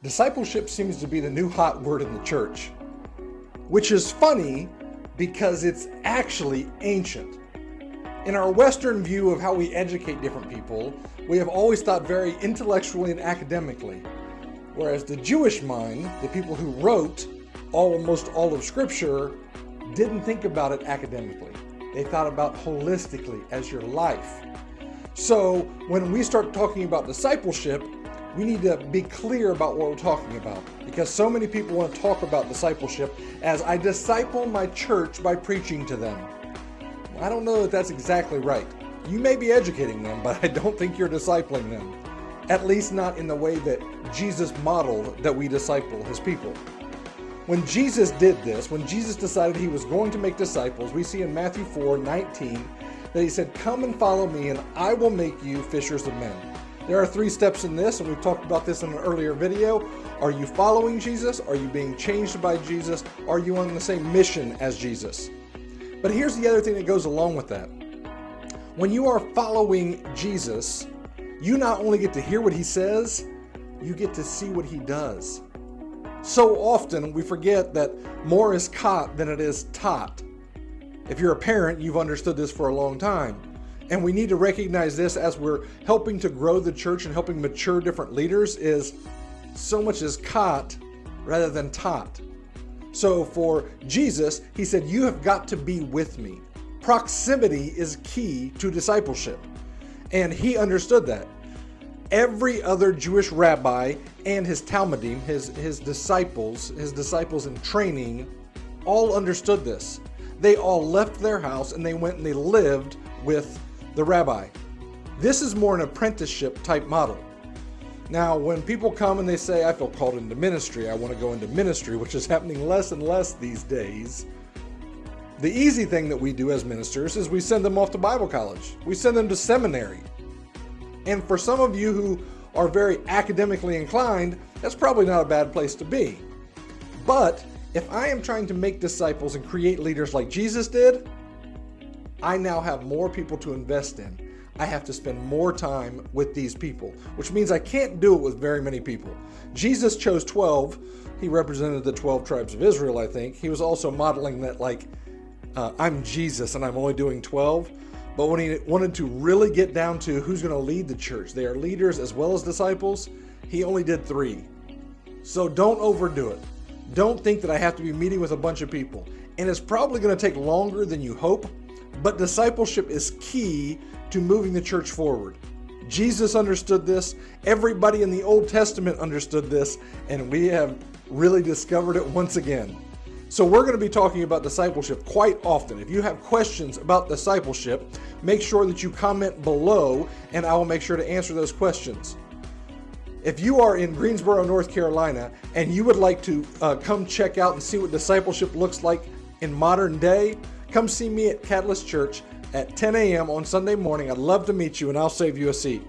Discipleship seems to be the new hot word in the church, which is funny because it's actually ancient. In our Western view of how we educate different people, we have always thought very intellectually and academically, whereas the Jewish mind, the people who wrote almost all of Scripture, didn't think about it academically. They thought about holistically as your life. So when we start talking about discipleship, we need to be clear about what we're talking about, because so many people want to talk about discipleship as I disciple my church by preaching to them. I don't know that that's exactly right. You may be educating them, but I don't think you're discipling them. At least not in the way that Jesus modeled that we disciple his people. When Jesus did this, when Jesus decided he was going to make disciples, we see in Matthew 4:19 that he said, "Come and follow me and I will make you fishers of men." There are 3 steps in this, and we've talked about this in an earlier video. Are you following Jesus? Are you being changed by Jesus? Are you on the same mission as Jesus? But here's the other thing that goes along with that. When you are following Jesus, you not only get to hear what he says, you get to see what he does. So often we forget that more is caught than it is taught. If you're a parent, you've understood this for a long time. And we need to recognize this as we're helping to grow the church and helping mature different leaders, is so much is caught rather than taught. So for Jesus, he said, you have got to be with me. Proximity is key to discipleship. And he understood that. Every other Jewish rabbi and his Talmudim, his disciples in training, all understood this. They all left their house and they went and they lived with the rabbi. This is more an apprenticeship type model. Now, when people come and they say, I feel called into ministry, I want to go into ministry, which is happening less and less these days, the easy thing that we do as ministers is we send them off to Bible college. We send them to seminary. And for some of you who are very academically inclined, that's probably not a bad place to be. But if I am trying to make disciples and create leaders like Jesus did, I now have more people to invest in. I have to spend more time with these people, which means I can't do it with very many people. Jesus chose 12. He represented the 12 tribes of Israel, I think. He was also modeling that, I'm Jesus and I'm only doing 12. But when he wanted to really get down to who's going to lead the church, they are leaders as well as disciples, he only did 3. So don't overdo it. Don't think that I have to be meeting with a bunch of people. And it's probably going to take longer than you hope, but discipleship is key to moving the church forward. Jesus understood this. Everybody in the Old Testament understood this, and we have really discovered it once again. So we're going to be talking about discipleship quite often. If you have questions about discipleship, make sure that you comment below, and I will make sure to answer those questions. If you are in Greensboro, North Carolina, and you would like to come check out and see what discipleship looks like in modern day, come see me at Catalyst Church at 10 a.m. on Sunday morning. I'd love to meet you, and I'll save you a seat.